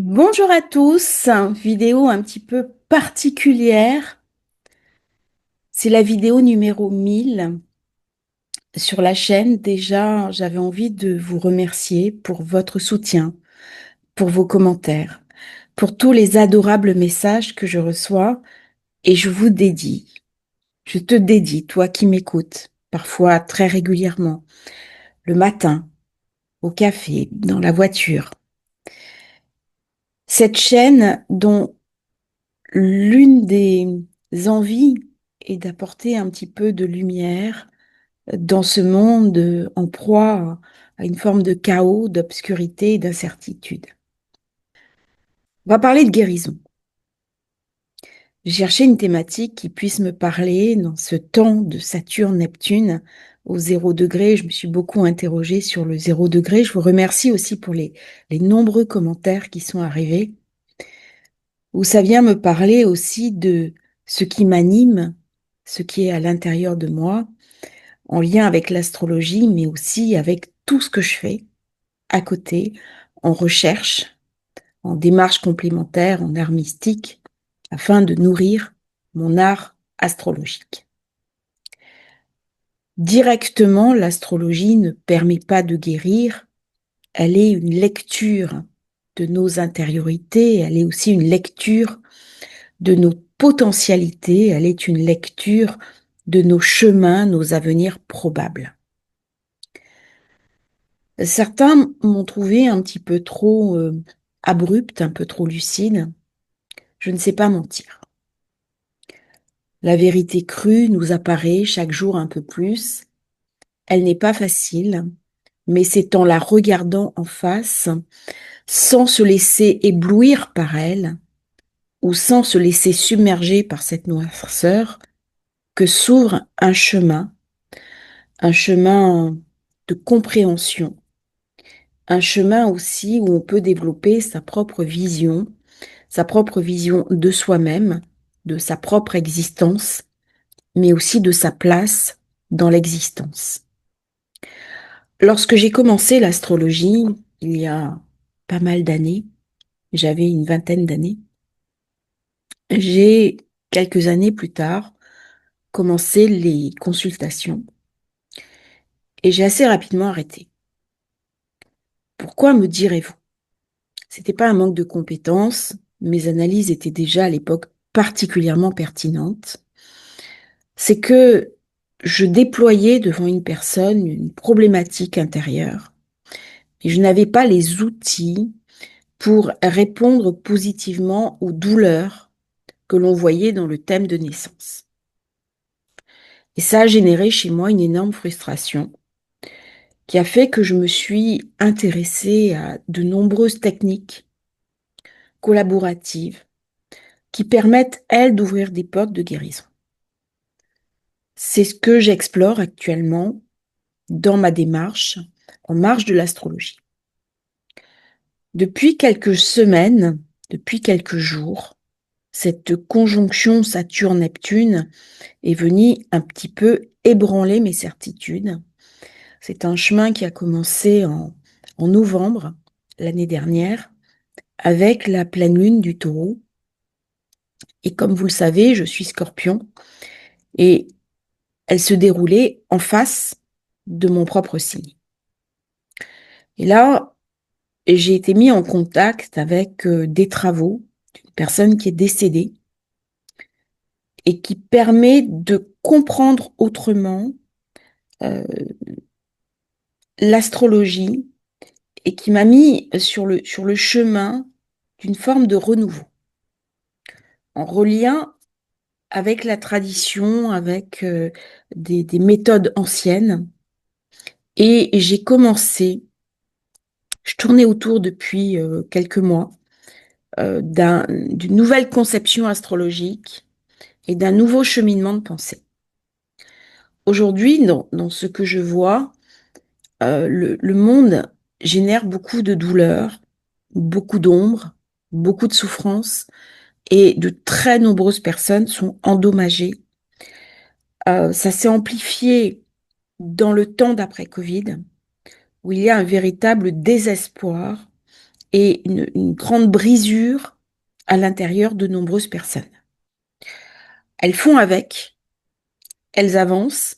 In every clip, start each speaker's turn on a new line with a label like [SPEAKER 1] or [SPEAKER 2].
[SPEAKER 1] Bonjour à tous, vidéo un petit peu particulière. C'est la vidéo numéro 1000 sur la chaîne. Déjà, j'avais envie de vous remercier pour votre soutien, pour vos commentaires, pour tous les adorables messages que je reçois et je vous dédie. Je te dédie, toi qui m'écoutes, parfois très régulièrement, le matin, au café, dans la voiture. Cette chaîne dont l'une des envies est d'apporter un petit peu de lumière dans ce monde en proie à une forme de chaos, d'obscurité et d'incertitude. On va parler de guérison. J'ai cherché une thématique qui puisse me parler dans ce temps de Saturne-Neptune au 0 degré. Je me suis beaucoup interrogée sur le 0 degré. Je vous remercie aussi pour les nombreux commentaires qui sont arrivés, où ça vient me parler aussi de ce qui m'anime, ce qui est à l'intérieur de moi, en lien avec l'astrologie, mais aussi avec tout ce que je fais à côté, en recherche, en démarche complémentaire, en art mystique, afin de nourrir mon art astrologique. Directement, l'astrologie ne permet pas de guérir, elle est une lecture de nos intériorités, elle est aussi une lecture de nos potentialités, elle est une lecture de nos chemins, nos avenirs probables. Certains m'ont trouvé un petit peu trop abrupte, un peu trop lucide. Je ne sais pas mentir. La vérité crue nous apparaît chaque jour un peu plus. Elle n'est pas facile, mais c'est en la regardant en face, sans se laisser éblouir par elle, ou sans se laisser submerger par cette noirceur, que s'ouvre un chemin de compréhension, un chemin aussi où on peut développer sa propre vision de soi-même, de sa propre existence, mais aussi de sa place dans l'existence. Lorsque j'ai commencé l'astrologie, il y a pas mal d'années, j'avais une vingtaine d'années, j'ai, quelques années plus tard, commencé les consultations et j'ai assez rapidement arrêté. Pourquoi, me direz-vous? C'était pas un manque de compétences, mes analyses étaient déjà à l'époque particulièrement pertinentes. C'est que je déployais devant une personne une problématique intérieure et je n'avais pas les outils pour répondre positivement aux douleurs que l'on voyait dans le thème de naissance. Et ça a généré chez moi une énorme frustration qui a fait que je me suis intéressée à de nombreuses techniques collaboratives qui permettent, elles, d'ouvrir des portes de guérison. C'est ce que j'explore actuellement dans ma démarche en marge de l'astrologie. Depuis quelques semaines, depuis quelques jours, cette conjonction Saturne-Neptune est venue un petit peu ébranler mes certitudes. C'est un chemin qui a commencé en novembre l'année dernière avec la pleine lune du Taureau. Et comme vous le savez, je suis Scorpion et elle se déroulait en face de mon propre signe. Et là, j'ai été mis en contact avec des travaux d'une personne qui est décédée et qui permet de comprendre autrement euh, l'astrologie et qui m'a mis sur le chemin d'une forme de renouveau, en relien avec la tradition, avec des méthodes anciennes. Et j'ai commencé, je tournais autour depuis quelques mois, d'une nouvelle conception astrologique et d'un nouveau cheminement de pensée. Aujourd'hui, dans ce que je vois, le monde génère beaucoup de douleurs, beaucoup d'ombre, beaucoup de souffrances, et de très nombreuses personnes sont endommagées. Ça s'est amplifié dans le temps d'après Covid, où il y a un véritable désespoir et une grande brisure à l'intérieur de nombreuses personnes. Elles font avec, elles avancent,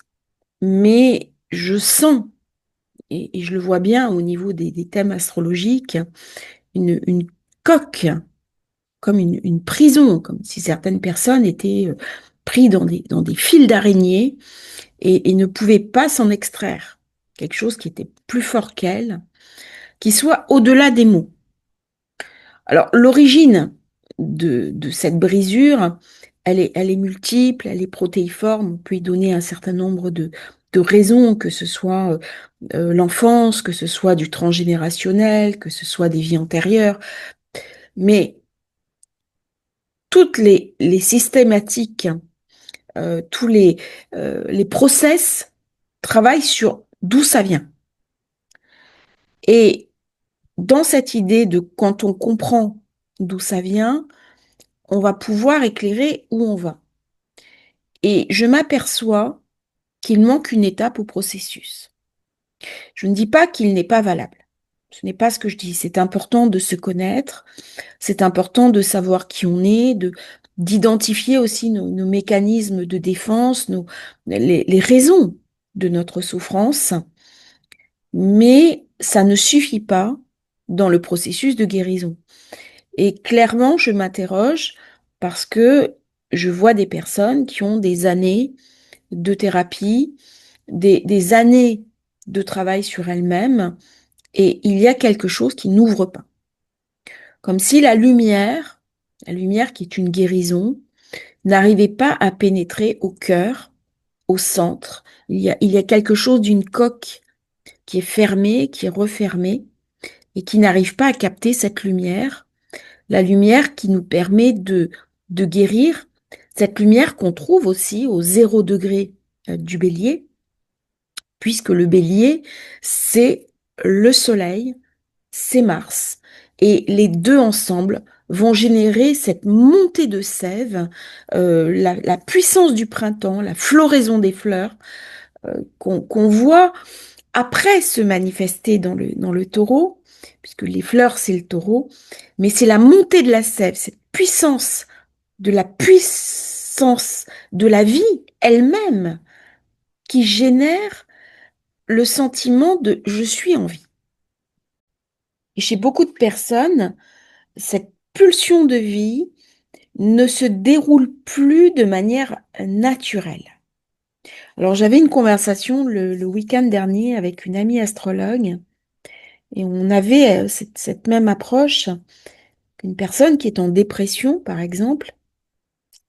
[SPEAKER 1] mais je sens, et je le vois bien au niveau des thèmes astrologiques, une coque, comme une prison, comme si certaines personnes étaient prises dans des fils d'araignée et ne pouvaient pas s'en extraire. Quelque chose qui était plus fort qu'elles, qui soit au-delà des mots. Alors, l'origine de cette brisure, elle est multiple, elle est protéiforme. On peut y donner un certain nombre de raisons, que ce soit l'enfance, que ce soit du transgénérationnel, que ce soit des vies antérieures. Mais toutes les systématiques, tous les process travaillent sur d'où ça vient. Et dans cette idée de quand on comprend d'où ça vient, on va pouvoir éclairer où on va. Et je m'aperçois qu'il manque une étape au processus. Je ne dis pas qu'il n'est pas valable. Ce n'est pas ce que je dis. C'est important de se connaître, c'est important de savoir qui on est, d'identifier aussi nos mécanismes de défense, les raisons de notre souffrance, mais ça ne suffit pas dans le processus de guérison. Et clairement, je m'interroge parce que je vois des personnes qui ont des années de thérapie, des années de travail sur elles-mêmes, et il y a quelque chose qui n'ouvre pas. Comme si la lumière qui est une guérison, n'arrivait pas à pénétrer au cœur, au centre. Il y a quelque chose d'une coque qui est fermée, qui est refermée, et qui n'arrive pas à capter cette lumière, la lumière qui nous permet de guérir, cette lumière qu'on trouve aussi au 0 degré du bélier, puisque le bélier, c'est le soleil, c'est Mars. Et les deux ensemble vont générer cette montée de sève, la puissance du printemps, la floraison des fleurs, qu'on voit après se manifester dans le taureau, puisque les fleurs, c'est le taureau, mais c'est la montée de la sève, cette puissance de la vie elle-même qui génère le sentiment de je suis en vie. Et chez beaucoup de personnes, cette pulsion de vie ne se déroule plus de manière naturelle. Alors j'avais une conversation le week-end dernier avec une amie astrologue et on avait cette même approche qu'une personne qui est en dépression, par exemple,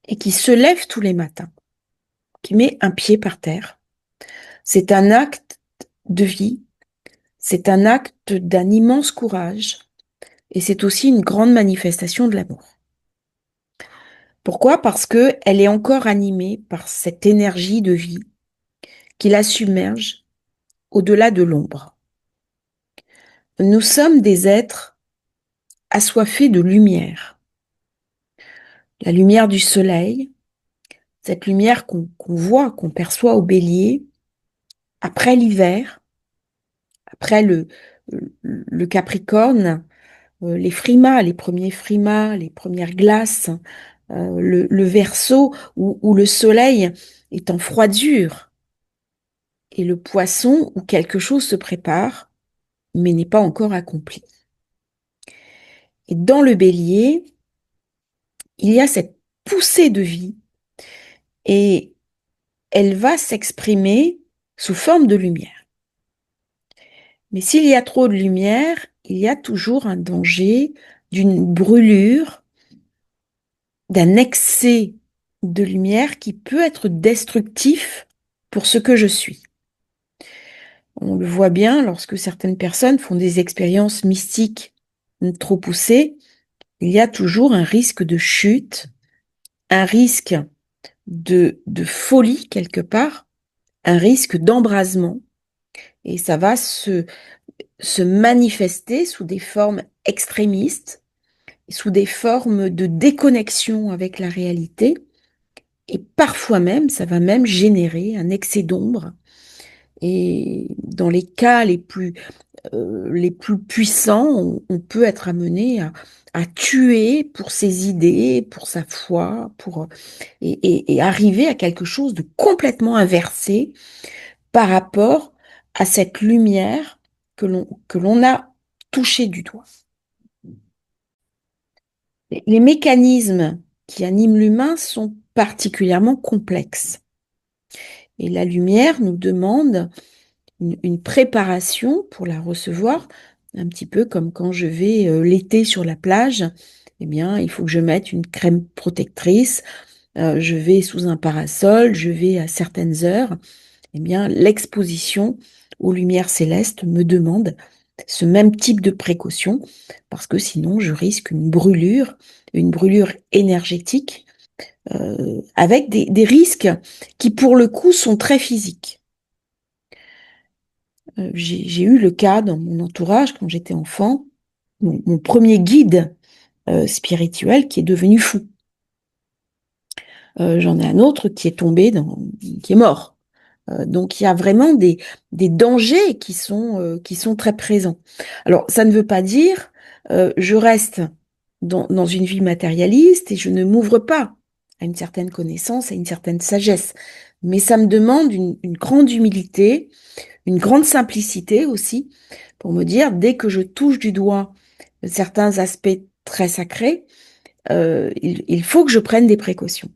[SPEAKER 1] et qui se lève tous les matins, qui met un pied par terre. C'est un acte de vie, c'est un acte d'un immense courage et c'est aussi une grande manifestation de l'amour. Pourquoi? Parce que elle est encore animée par cette énergie de vie qui la submerge au-delà de l'ombre. Nous sommes des êtres assoiffés de lumière. La lumière du soleil, cette lumière qu'on voit, qu'on perçoit au bélier, après l'hiver, après le Capricorne, les frimas, les premiers frimas, les premières glaces, le Verseau où le soleil est en froidure et le Poisson où quelque chose se prépare mais n'est pas encore accompli. Et dans le Bélier, il y a cette poussée de vie et elle va s'exprimer sous forme de lumière. Mais s'il y a trop de lumière, il y a toujours un danger d'une brûlure, d'un excès de lumière qui peut être destructif pour ce que je suis. On le voit bien lorsque certaines personnes font des expériences mystiques trop poussées, il y a toujours un risque de chute, un risque de folie quelque part, un risque d'embrasement, et ça va se manifester sous des formes extrémistes, sous des formes de déconnexion avec la réalité, et parfois même, ça va même générer un excès d'ombre. Et dans les cas les plus les plus puissants, on peut être amené à tuer pour ses idées, pour sa foi, et arriver à quelque chose de complètement inversé par rapport à cette lumière que l'on a touchée du doigt. Les mécanismes qui animent l'humain sont particulièrement complexes. Et la lumière nous demande une préparation pour la recevoir, un petit peu comme quand je vais l'été sur la plage. Eh bien, il faut que je mette une crème protectrice, je vais sous un parasol, je vais à certaines heures. Eh bien, l'exposition aux lumières célestes me demande ce même type de précaution, parce que sinon je risque une brûlure énergétique, avec des risques qui pour le coup sont très physiques. J'ai eu le cas dans mon entourage quand j'étais enfant, mon premier guide spirituel qui est devenu fou. J'en ai un autre qui est qui est mort. Donc il y a vraiment des dangers qui sont très présents. Alors ça ne veut pas dire je reste dans une vie matérialiste et je ne m'ouvre pas à une certaine connaissance, à une certaine sagesse. Mais ça me demande une grande humilité, une grande simplicité aussi, pour me dire, dès que je touche du doigt certains aspects très sacrés, il faut que je prenne des précautions.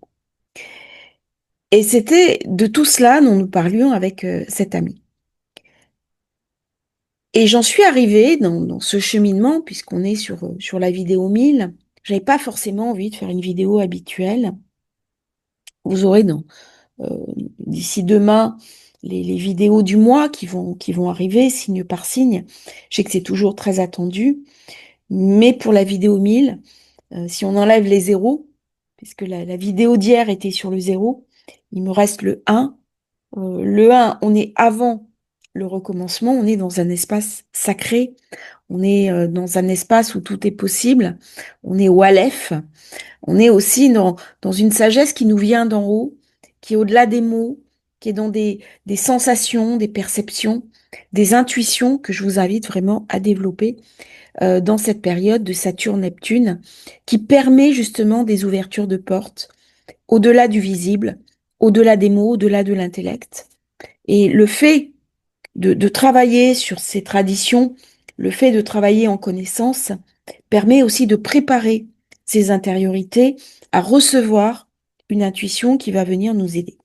[SPEAKER 1] Et c'était de tout cela dont nous parlions avec cet ami. Et j'en suis arrivée dans ce cheminement, puisqu'on est sur la vidéo 1000. J'avais pas forcément envie de faire une vidéo habituelle. Vous aurez euh, d'ici demain les vidéos du mois qui vont arriver, signe par signe. Je sais que c'est toujours très attendu. Mais pour la vidéo 1000, si on enlève les zéros, puisque la vidéo d'hier était sur le zéro, il me reste le 1. Le 1, on est avant le recommencement, on est dans un espace sacré, on est dans un espace où tout est possible, on est au Aleph, on est aussi dans une sagesse qui nous vient d'en haut, qui est au-delà des mots, qui est dans des sensations, des perceptions, des intuitions que je vous invite vraiment à développer dans cette période de Saturne-Neptune, qui permet justement des ouvertures de portes au-delà du visible, au-delà des mots, au-delà de l'intellect. Et le fait de travailler sur ces traditions, le fait de travailler en connaissance, permet aussi de préparer ces intériorités à recevoir une intuition qui va venir nous aider.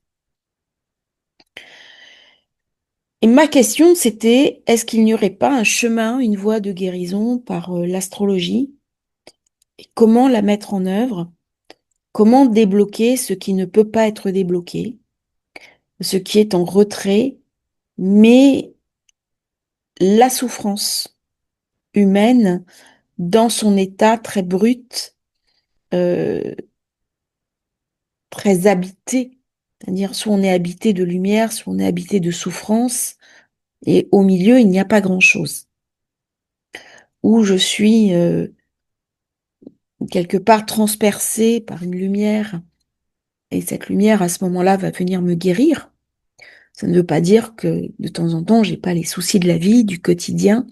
[SPEAKER 1] Et ma question, c'était, est-ce qu'il n'y aurait pas un chemin, une voie de guérison par l'astrologie? Et comment la mettre en œuvre? Comment débloquer ce qui ne peut pas être débloqué, ce qui est en retrait, mais la souffrance humaine dans son état très brut, euh, très habité, c'est-à-dire soit on est habité de lumière, soit on est habité de souffrance, et au milieu, il n'y a pas grand-chose. Où je suis quelque part transpercée par une lumière, et cette lumière, à ce moment-là, va venir me guérir. Ça ne veut pas dire que de temps en temps, j'ai pas les soucis de la vie, du quotidien,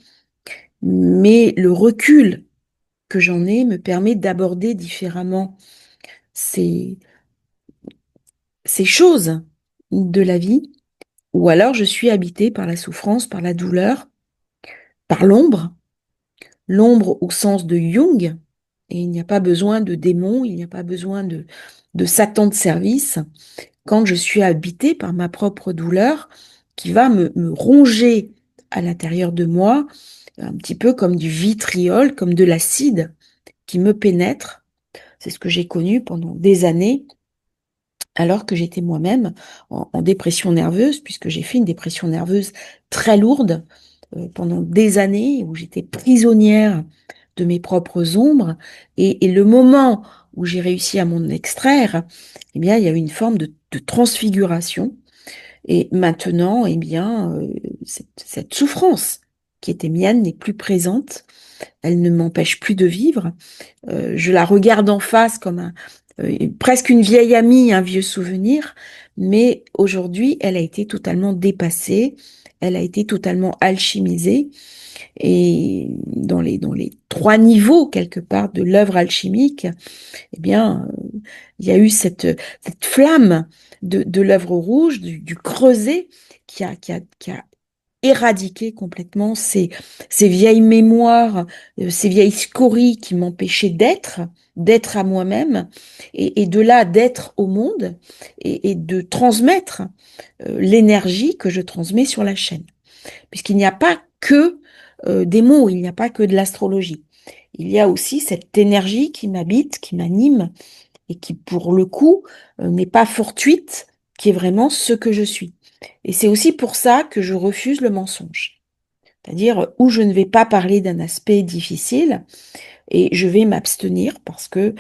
[SPEAKER 1] mais le recul que j'en ai me permet d'aborder différemment ces, ces choses de la vie, ou alors je suis habitée par la souffrance, par la douleur, par l'ombre, l'ombre au sens de Jung, et il n'y a pas besoin de démons, il n'y a pas besoin de Satan de service, quand je suis habitée par ma propre douleur, qui va me ronger à l'intérieur de moi, un petit peu comme du vitriol, comme de l'acide qui me pénètre. C'est ce que j'ai connu pendant des années, alors que j'étais moi-même en dépression nerveuse, puisque j'ai fait une dépression nerveuse très lourde pendant des années, où j'étais prisonnière de mes propres ombres. Et le moment où j'ai réussi à m'en extraire, eh bien, il y a eu une forme de transfiguration. Et maintenant, eh bien, cette souffrance qui était mienne n'est plus présente. Elle ne m'empêche plus de vivre. Je la regarde en face comme presque une vieille amie, un vieux souvenir, mais aujourd'hui, elle a été totalement dépassée. elle a été totalement alchimisée. Et dans les trois niveaux, quelque part, de l'œuvre alchimique, eh bien, il y a eu cette flamme de l'œuvre rouge, du creuset, qui a éradiqué complètement ces vieilles mémoires, ces vieilles scories qui m'empêchaient d'être à moi-même, et de là d'être au monde, et de transmettre l'énergie que je transmets sur la chaîne. Puisqu'il n'y a pas que des mots, il n'y a pas que de l'astrologie. Il y a aussi cette énergie qui m'habite, qui m'anime, et qui, pour le coup, n'est pas fortuite, qui est vraiment ce que je suis. Et c'est aussi pour ça que je refuse le mensonge. C'est-à-dire où je ne vais pas parler d'un aspect difficile et je vais m'abstenir parce que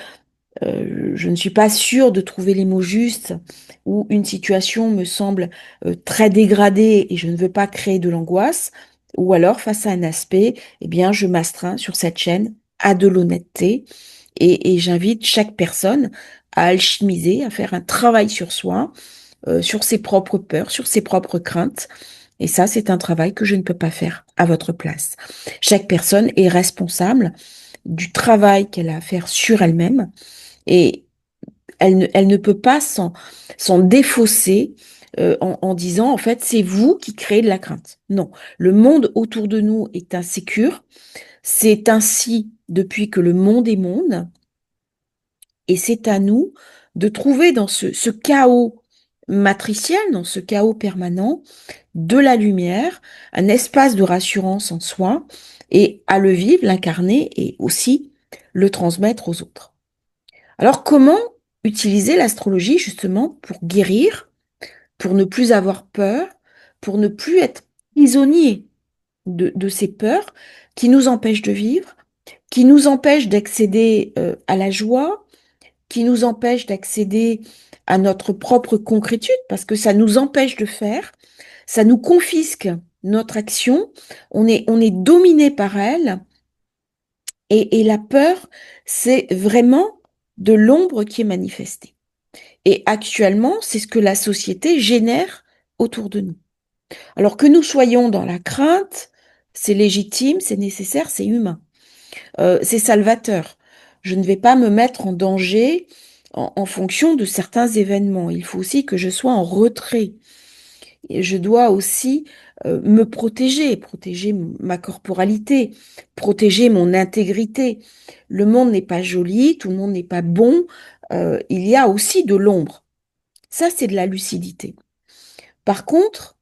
[SPEAKER 1] je ne suis pas sûre de trouver les mots justes, ou une situation me semble très dégradée et je ne veux pas créer de l'angoisse, ou alors face à un aspect, eh bien, je m'astreins sur cette chaîne à de l'honnêteté, et j'invite chaque personne à alchimiser, à faire un travail sur soi, sur ses propres peurs, sur ses propres craintes. Et ça, c'est un travail que je ne peux pas faire à votre place. Chaque personne est responsable du travail qu'elle a à faire sur elle-même, et elle ne peut pas s'en défausser en disant, en fait, c'est vous qui créez de la crainte. Non, le monde autour de nous est insécure. C'est ainsi depuis que le monde est monde. Et c'est à nous de trouver dans ce chaos matriciel, dans ce chaos permanent, de la lumière, un espace de rassurance en soi, et à le vivre, l'incarner et aussi le transmettre aux autres. Alors, comment utiliser l'astrologie justement pour guérir, pour ne plus avoir peur, pour ne plus être prisonnier de ces peurs qui nous empêchent de vivre, qui nous empêchent d'accéder à la joie, qui nous empêchent d'accéder à notre propre concrétude, parce que ça nous empêche de faire, ça nous confisque notre action, on est dominé par elle, et la peur, c'est vraiment de l'ombre qui est manifestée. Et actuellement, c'est ce que la société génère autour de nous. Alors que nous soyons dans la crainte, c'est légitime, c'est nécessaire, c'est humain. C'est salvateur. Je ne vais pas me mettre en danger en fonction de certains événements. Il faut aussi que je sois en retrait. Et je dois aussi me protéger, protéger ma corporalité, protéger mon intégrité. Le monde n'est pas joli, tout le monde n'est pas bon. Il y a aussi de l'ombre. Ça, c'est de la lucidité. Par contre,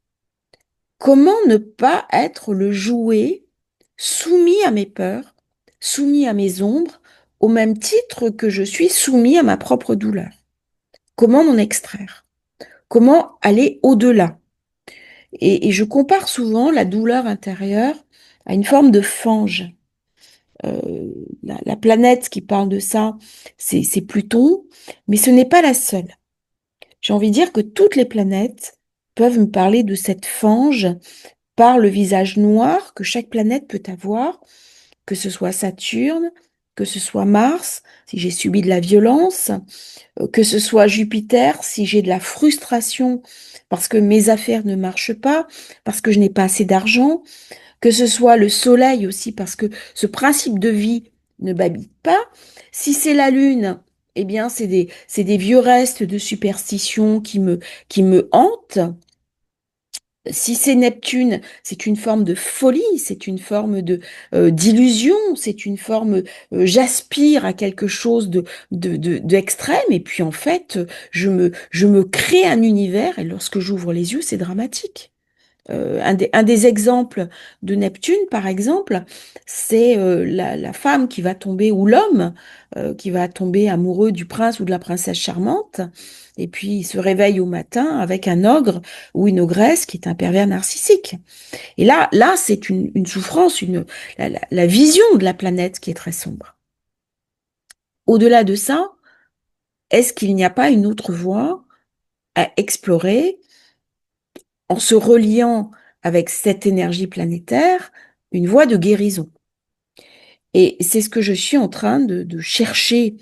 [SPEAKER 1] comment ne pas être le jouet soumis à mes peurs, soumis à mes ombres, au même titre que je suis soumis à ma propre douleur? Comment m'en extraire? Comment aller au-delà? Et je compare souvent la douleur intérieure à une forme de fange. La planète qui parle de ça, c'est Pluton, mais ce n'est pas la seule. J'ai envie de dire que toutes les planètes peuvent me parler de cette fange par le visage noir que chaque planète peut avoir, que ce soit Saturne, que ce soit Mars, si j'ai subi de la violence, que ce soit Jupiter, si j'ai de la frustration parce que mes affaires ne marchent pas, parce que je n'ai pas assez d'argent, que ce soit le Soleil aussi, parce que ce principe de vie ne m'habite pas. Si c'est la Lune, eh bien, c'est des vieux restes de superstition qui me hantent. Si c'est Neptune, c'est une forme de folie, c'est une forme de d'illusion, c'est une forme, j'aspire à quelque chose d'extrême, et puis en fait, je me crée un univers, et lorsque j'ouvre les yeux, c'est dramatique. Un des exemples de Neptune, par exemple, c'est la femme qui va tomber, ou l'homme qui va tomber amoureux du prince ou de la princesse charmante, et puis il se réveille au matin avec un ogre ou une ogresse qui est un pervers narcissique. Et là, c'est une souffrance, la vision de la planète qui est très sombre. Au-delà de ça, est-ce qu'il n'y a pas une autre voie à explorer en se reliant avec cette énergie planétaire, une voie de guérison? Et c'est ce que je suis en train de chercher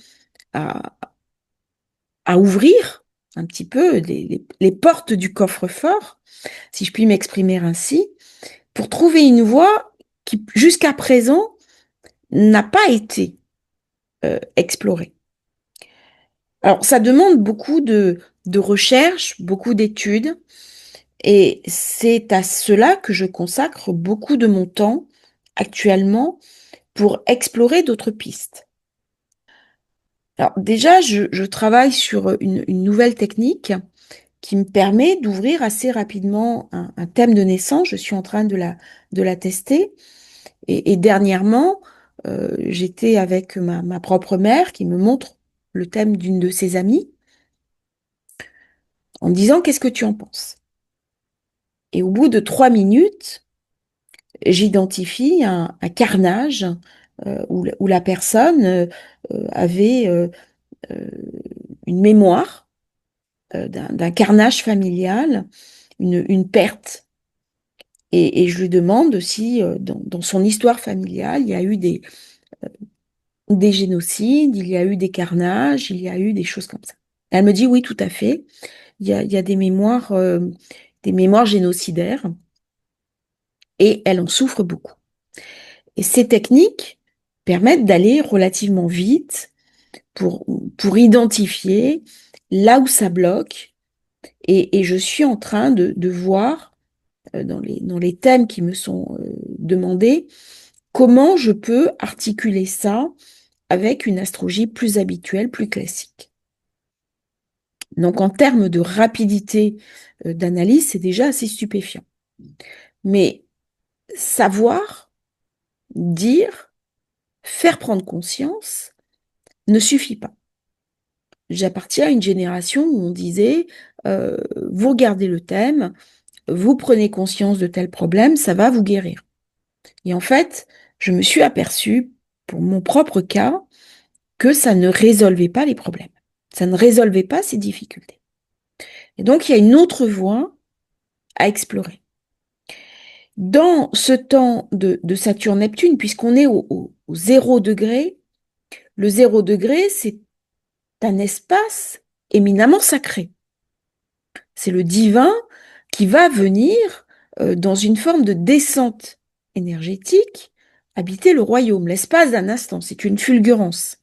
[SPEAKER 1] à, à ouvrir un petit peu les portes du coffre-fort, si je puis m'exprimer ainsi, pour trouver une voie qui, jusqu'à présent, n'a pas été explorée. Alors, ça demande beaucoup de recherche, beaucoup d'études, et c'est à cela que je consacre beaucoup de mon temps actuellement pour explorer d'autres pistes. Alors déjà, je travaille sur une nouvelle technique qui me permet d'ouvrir assez rapidement un thème de naissance. Je suis en train de la tester. Et dernièrement, j'étais avec ma propre mère qui me montre le thème d'une de ses amies en me disant qu'est-ce que tu en penses? Et au bout de 3 minutes, j'identifie un carnage où la personne avait euh, une mémoire d'un carnage familial, une perte. Et je lui demande si dans son histoire familiale, il y a eu des génocides, il y a eu des carnages, il y a eu des choses comme ça. Elle me dit oui, tout à fait. Il y a des mémoires génocidaires et elle en souffre beaucoup. Et ces techniques permettent d'aller relativement vite pour, pour identifier là où ça bloque. Et je suis en train de voir dans les thèmes qui me sont demandés comment je peux articuler ça avec une astrologie plus habituelle, plus classique. Donc en termes de rapidité d'analyse, c'est déjà assez stupéfiant. Mais savoir, dire, faire prendre conscience ne suffit pas. J'appartiens à une génération où on disait, vous regardez le thème, vous prenez conscience de tel problème, ça va vous guérir. Et en fait, je me suis aperçue, pour mon propre cas, que ça ne résolvait pas les problèmes. Ça ne résolvait pas ces difficultés. Et donc, il y a une autre voie à explorer. Dans ce temps de Saturne-Neptune, puisqu'on est au 0 degré, le 0 degré, c'est un espace éminemment sacré. C'est le divin qui va venir, dans une forme de descente énergétique, habiter le royaume, l'espace d'un instant. C'est une fulgurance.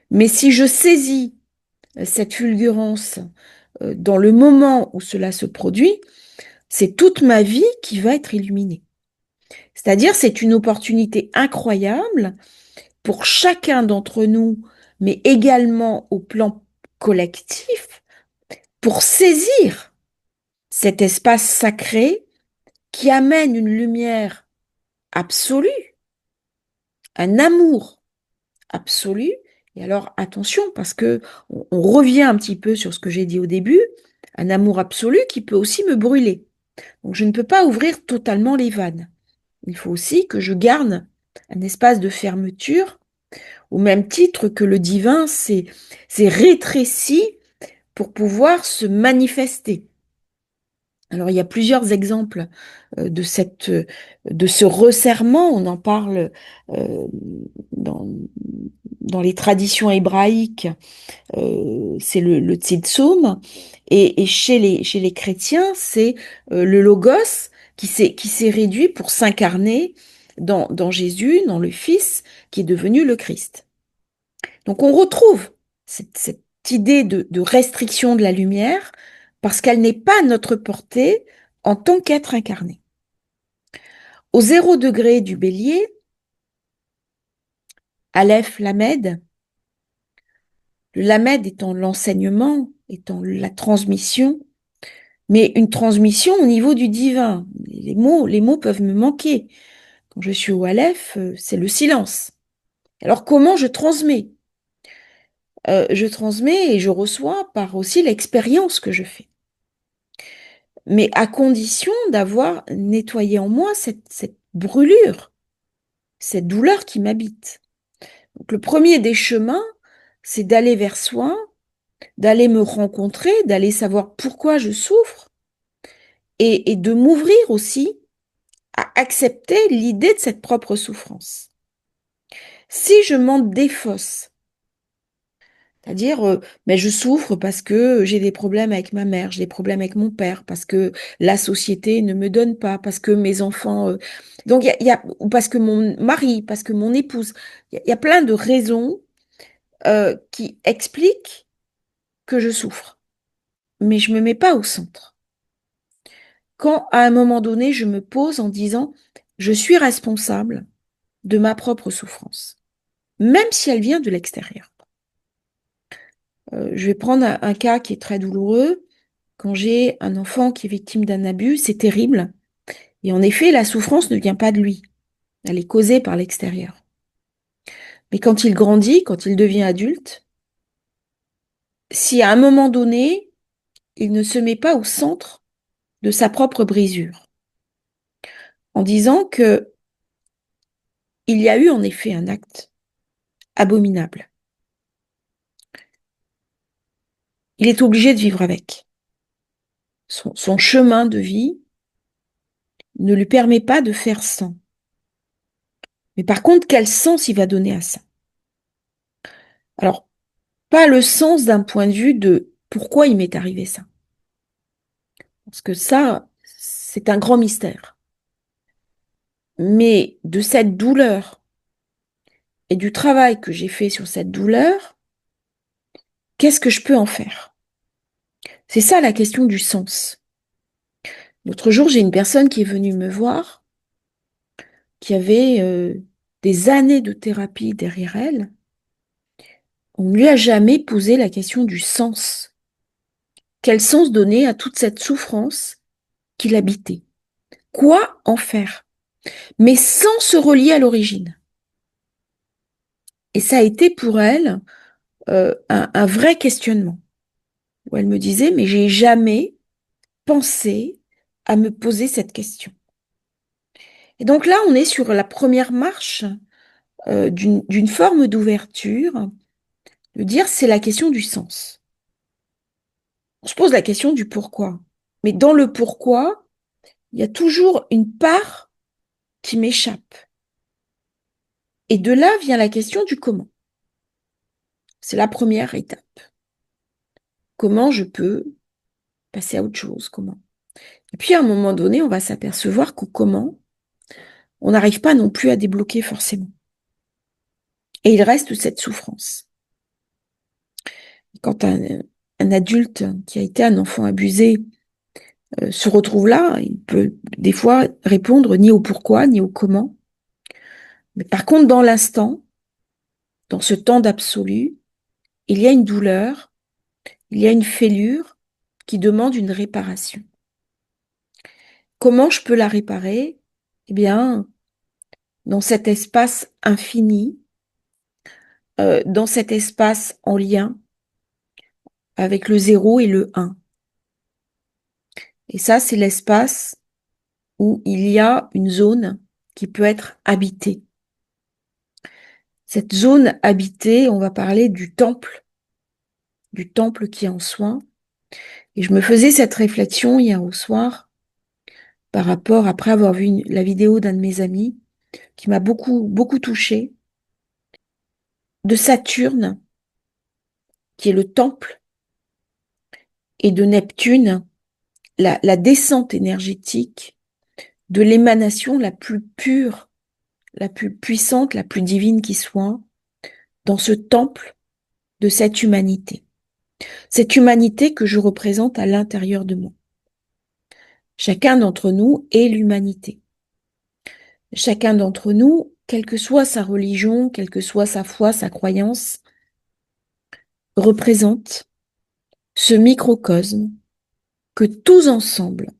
[SPEAKER 1] Mais si je saisis cette fulgurance dans le moment où cela se produit, c'est toute ma vie qui va être illuminée. C'est-à-dire, c'est une opportunité incroyable pour chacun d'entre nous, mais également au plan collectif, pour saisir cet espace sacré qui amène une lumière absolue, un amour absolu. Et alors, attention, parce que on revient un petit peu sur ce que j'ai dit au début, un amour absolu qui peut aussi me brûler. Donc, je ne peux pas ouvrir totalement les vannes. Il faut aussi que je garde un espace de fermeture, au même titre que le divin s'est rétréci pour pouvoir se manifester. Alors, il y a plusieurs exemples de ce resserrement. On en parle euh, dans, dans les traditions hébraïques, c'est le Tzitzoum, et chez les chrétiens, c'est le Logos qui s'est réduit pour s'incarner dans Jésus, dans le Fils, qui est devenu le Christ. Donc on retrouve cette idée de restriction de la lumière parce qu'elle n'est pas à notre portée en tant qu'être incarné. Au 0 degré du bélier, Aleph Lamed, le Lamed étant l'enseignement, étant la transmission, mais une transmission au niveau du divin. Les mots peuvent me manquer. Quand je suis au Aleph, c'est le silence. Alors comment je transmets? Je transmets et je reçois par aussi l'expérience que je fais. Mais à condition d'avoir nettoyé en moi cette brûlure, cette douleur qui m'habite. Donc le premier des chemins, c'est d'aller vers soi, d'aller me rencontrer, d'aller savoir pourquoi je souffre et de m'ouvrir aussi à accepter l'idée de cette propre souffrance. Si je m'en défausse, C'est-à-dire, mais je souffre parce que j'ai des problèmes avec ma mère, j'ai des problèmes avec mon père, parce que la société ne me donne pas, parce que mes enfants... donc, ou parce que mon mari, parce que mon épouse, il y a plein de raisons qui expliquent que je souffre. Mais je ne me mets pas au centre. Quand, à un moment donné, je me pose en disant, je suis responsable de ma propre souffrance, même si elle vient de l'extérieur. Je vais prendre un cas qui est très douloureux. Quand j'ai un enfant qui est victime d'un abus, c'est terrible. Et en effet, la souffrance ne vient pas de lui. Elle est causée par l'extérieur. Mais quand il grandit, quand il devient adulte, si à un moment donné, il ne se met pas au centre de sa propre brisure, en disant que il y a eu en effet un acte abominable, il est obligé de vivre avec. Son chemin de vie ne lui permet pas de faire sans. Mais par contre, quel sens il va donner à ça? Alors, pas le sens d'un point de vue de pourquoi il m'est arrivé ça. Parce que ça, c'est un grand mystère. Mais de cette douleur et du travail que j'ai fait sur cette douleur, qu'est-ce que je peux en faire? C'est ça la question du sens. L'autre jour, j'ai une personne qui est venue me voir, qui avait des années de thérapie derrière elle. On ne lui a jamais posé la question du sens. Quel sens donner à toute cette souffrance qu'il habitait? Quoi en faire? Mais sans se relier à l'origine. Et ça a été pour elle un vrai questionnement, où elle me disait, mais j'ai jamais pensé à me poser cette question. Et donc là, on est sur la première marche d'une forme d'ouverture, de dire c'est la question du sens. On se pose la question du pourquoi. Mais dans le pourquoi, il y a toujours une part qui m'échappe. Et de là vient la question du comment. C'est la première étape. Comment je peux passer à autre chose? Comment? Et puis à un moment donné, on va s'apercevoir qu'au comment, on n'arrive pas non plus à débloquer forcément. Et il reste cette souffrance. Quand un adulte qui a été un enfant abusé se retrouve là, il peut des fois répondre ni au pourquoi, ni au comment. Mais par contre, dans l'instant, dans ce temps d'absolu, il y a une douleur, il y a une fêlure qui demande une réparation. Comment je peux la réparer? Eh bien, dans cet espace infini, dans cet espace en lien avec le 0 et le 1. Et ça, c'est l'espace où il y a une zone qui peut être habitée. Cette zone habitée, on va parler du temple qui est en soi. Et je me faisais cette réflexion hier au soir par rapport, après avoir vu la vidéo d'un de mes amis, qui m'a beaucoup, beaucoup touchée, de Saturne, qui est le temple, et de Neptune, la descente énergétique de l'émanation la plus pure, la plus puissante, la plus divine qui soit, dans ce temple de cette humanité. Cette humanité que je représente à l'intérieur de moi. Chacun d'entre nous est l'humanité. Chacun d'entre nous, quelle que soit sa religion, quelle que soit sa foi, sa croyance, représente ce microcosme que tous ensemble,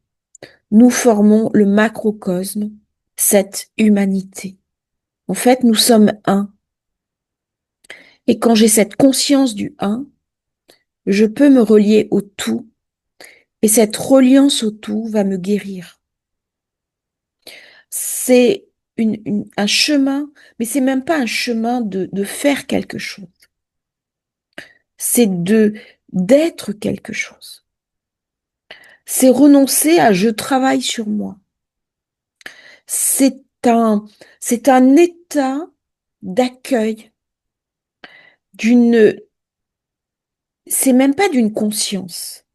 [SPEAKER 1] nous formons le macrocosme, cette humanité. En fait, nous sommes un. Et quand j'ai cette conscience du un, je peux me relier au tout. Et cette reliance au tout va me guérir. C'est un chemin, mais c'est même pas un chemin de faire quelque chose. C'est d'être quelque chose. C'est renoncer à je travaille sur moi. C'est c'est un état d'accueil d'une c'est même pas d'une conscience.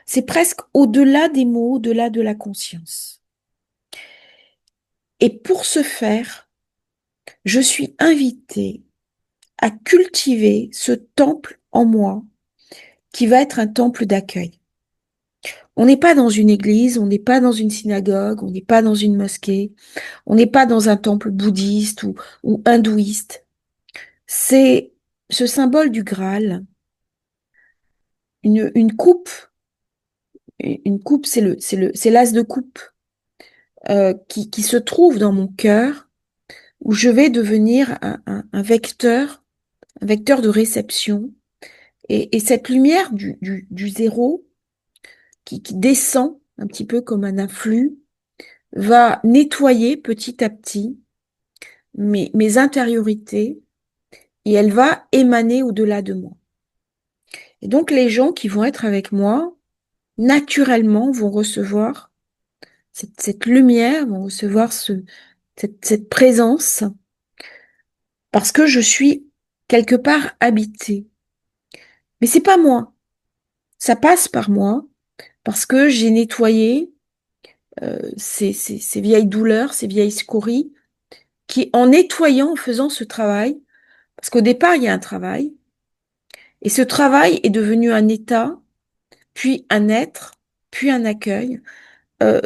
[SPEAKER 1] C'est presque au-delà des mots, au-delà de la conscience. Et pour ce faire, je suis invitée à cultiver ce temple en moi qui va être un temple d'accueil. On n'est pas dans une église, on n'est pas dans une synagogue, on n'est pas dans une mosquée, on n'est pas dans un temple bouddhiste ou hindouiste. C'est ce symbole du Graal, une coupe. Une coupe, c'est l'as de coupe qui se trouve dans mon cœur, où je vais devenir un vecteur de réception. Et cette lumière du zéro qui descend un petit peu comme un afflux, va nettoyer petit à petit mes intériorités et elle va émaner au-delà de moi. Et donc les gens qui vont être avec moi, naturellement, vont recevoir cette lumière, vont recevoir cette présence, parce que je suis quelque part habitée. Mais c'est pas moi. Ça passe par moi, parce que j'ai nettoyé ces vieilles douleurs, ces vieilles scories, qui, en nettoyant, en faisant ce travail, parce qu'au départ, il y a un travail, et ce travail est devenu un état, puis un être, puis un accueil. Euh,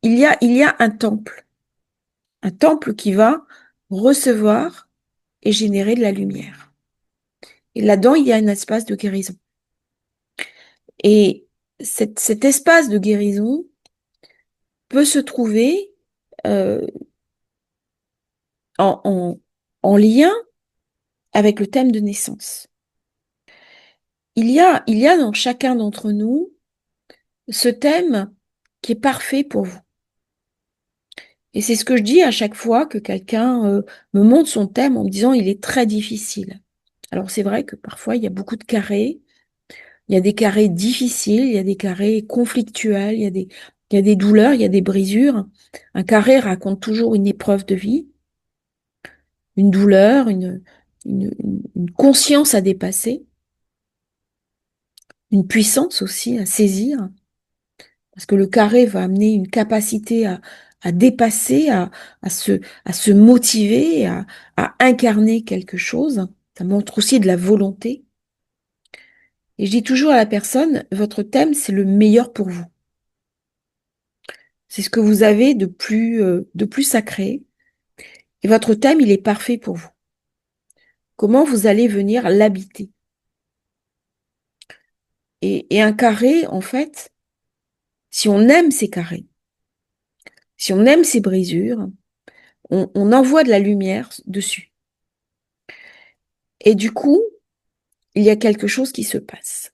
[SPEAKER 1] il y a un temple qui va recevoir et générer de la lumière. Et là-dedans, il y a un espace de guérison. Et cet espace de guérison peut se trouver euh, en, en, en lien avec le thème de naissance. Il y a dans chacun d'entre nous ce thème qui est parfait pour vous. Et c'est ce que je dis à chaque fois que quelqu'un me montre son thème en me disant il est très difficile. Alors c'est vrai que parfois il y a beaucoup de carrés, il y a des carrés difficiles, il y a des carrés conflictuels, il y a des douleurs, il y a des brisures. Un carré raconte toujours une épreuve de vie, une douleur, une conscience à dépasser, une puissance aussi à saisir. Parce que le carré va amener une capacité à dépasser, à se motiver, à incarner quelque chose. Ça montre aussi de la volonté. Et je dis toujours à la personne, votre thème, c'est le meilleur pour vous. C'est ce que vous avez de plus sacré. Et votre thème, il est parfait pour vous. Comment vous allez venir l'habiter? Et un carré, en fait, si on aime ces carrés, si on aime ces brisures, on envoie de la lumière dessus. Et du coup, il y a quelque chose qui se passe.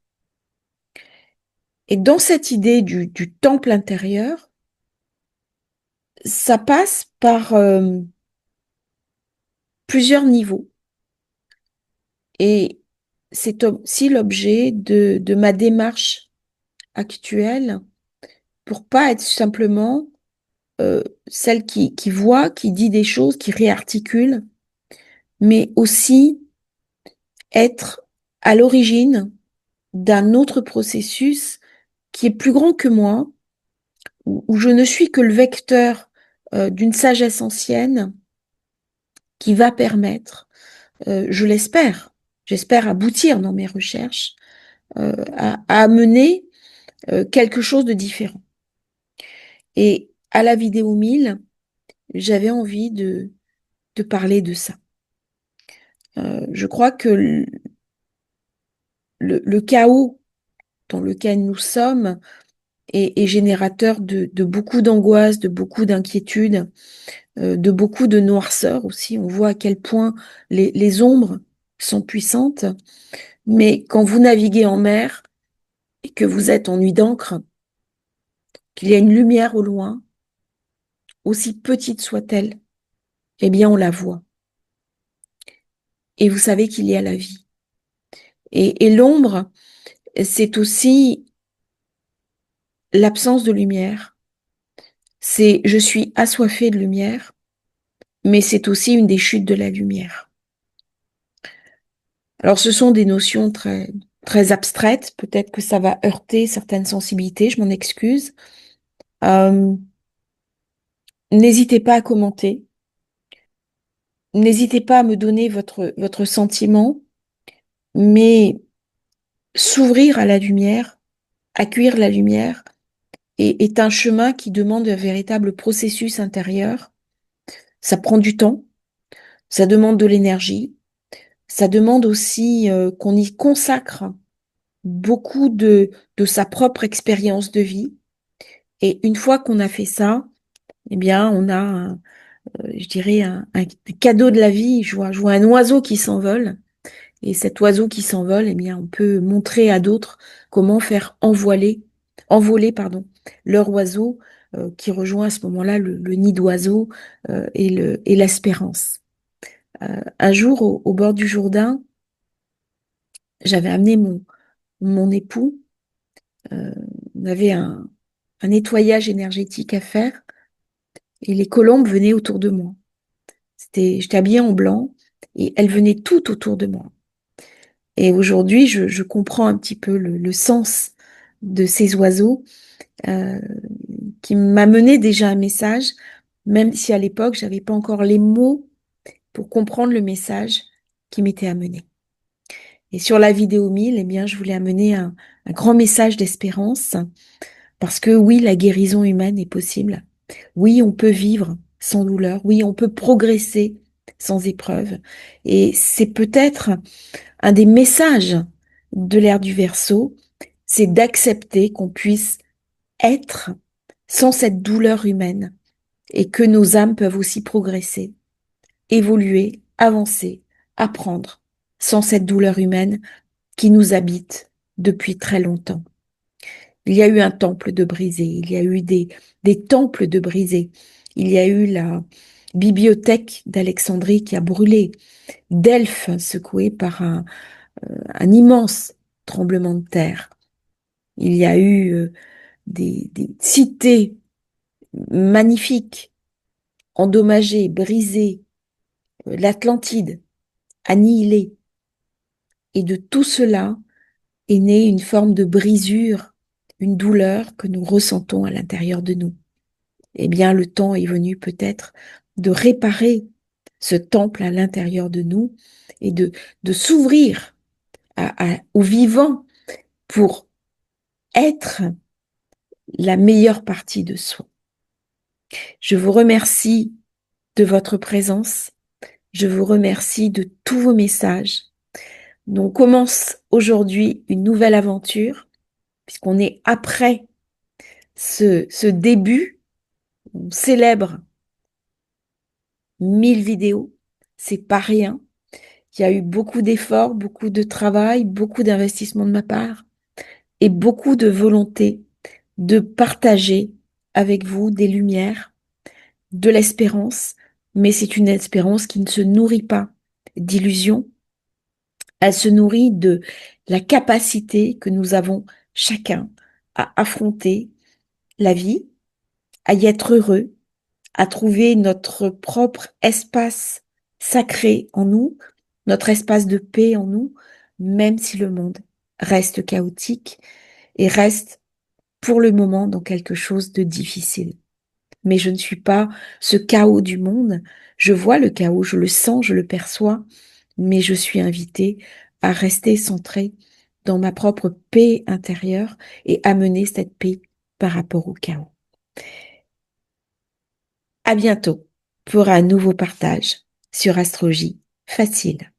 [SPEAKER 1] Et dans cette idée du temple intérieur, ça passe par plusieurs niveaux. Et c'est aussi l'objet de ma démarche actuelle pour pas être simplement celle qui voit, qui dit des choses, qui réarticule, mais aussi être à l'origine d'un autre processus qui est plus grand que moi, où je ne suis que le vecteur d'une sagesse ancienne qui va permettre, je l'espère, j'espère aboutir dans mes recherches, à amener quelque chose de différent. Et à la vidéo 1000, j'avais envie de parler de ça. Je crois que le chaos dans lequel nous sommes est générateur de beaucoup d'angoisse, de beaucoup d'inquiétude, de beaucoup de noirceur aussi. On voit à quel point les ombres sont puissantes. Mais quand vous naviguez en mer et que vous êtes en nuit d'encre, qu'il y a une lumière au loin, aussi petite soit-elle, eh bien on la voit. Et vous savez qu'il y a la vie. Et l'ombre, c'est aussi l'absence de lumière. C'est je suis assoiffée de lumière, mais c'est aussi une des chutes de la lumière. Alors ce sont des notions très très abstraite. Peut-être que ça va heurter certaines sensibilités, je m'en excuse. Euh, N'hésitez pas à commenter. N'hésitez pas à me donner votre sentiment, mais s'ouvrir à la lumière, accueillir la lumière, est un chemin qui demande un véritable processus intérieur. Ça prend du temps, ça demande de l'énergie, ça demande aussi qu'on y consacre beaucoup de sa propre expérience de vie. Et une fois qu'on a fait ça, eh bien, on a, je dirais, un cadeau de la vie. Je vois un oiseau qui s'envole. Et cet oiseau qui s'envole, eh bien, on peut montrer à d'autres comment faire envoler, pardon, leur oiseau qui rejoint à ce moment-là le nid d'oiseau et l'espérance. Un jour, au bord du Jourdain, j'avais amené mon époux. euh, on avait un nettoyage énergétique à faire et les colombes venaient autour de moi. J'étais habillée en blanc et elles venaient tout autour de moi. Et aujourd'hui, je comprends un petit peu le sens de ces oiseaux euh, qui m'a mené déjà un message, même si à l'époque, j'avais pas encore les mots pour comprendre le message qui m'était amené. Et sur la vidéo 1000, eh bien, je voulais amener un grand message d'espérance parce que oui, la guérison humaine est possible. Oui, on peut vivre sans douleur. Oui, on peut progresser sans épreuve. Et c'est peut-être un des messages de l'ère du Verseau, c'est d'accepter qu'on puisse être sans cette douleur humaine et que nos âmes peuvent aussi progresser, évoluer, avancer, apprendre sans cette douleur humaine qui nous habite depuis très longtemps. Il y a eu un temple de brisé, il y a eu des temples de brisé, il y a eu la bibliothèque d'Alexandrie qui a brûlé, Delphes secoué par un immense tremblement de terre. Il y a eu des cités magnifiques, endommagées, brisées, l'Atlantide annihilée. Et de tout cela est née une forme de brisure, une douleur que nous ressentons à l'intérieur de nous. Eh bien, le temps est venu peut-être de réparer ce temple à l'intérieur de nous et de s'ouvrir au vivant pour être la meilleure partie de soi. Je vous remercie de votre présence. Je vous remercie de tous vos messages. Donc, on commence aujourd'hui une nouvelle aventure, puisqu'on est après ce début. On célèbre 1000 vidéos. C'est pas rien. Il y a eu beaucoup d'efforts, beaucoup de travail, beaucoup d'investissement de ma part et beaucoup de volonté de partager avec vous des lumières, de l'espérance, mais c'est une espérance qui ne se nourrit pas d'illusions, elle se nourrit de la capacité que nous avons chacun à affronter la vie, à y être heureux, à trouver notre propre espace sacré en nous, notre espace de paix en nous, même si le monde reste chaotique et reste pour le moment dans quelque chose de difficile. Mais je ne suis pas ce chaos du monde. Je vois le chaos, je le sens, je le perçois, mais je suis invitée à rester centrée dans ma propre paix intérieure et amener cette paix par rapport au chaos. À bientôt pour un nouveau partage sur Astrologie facile.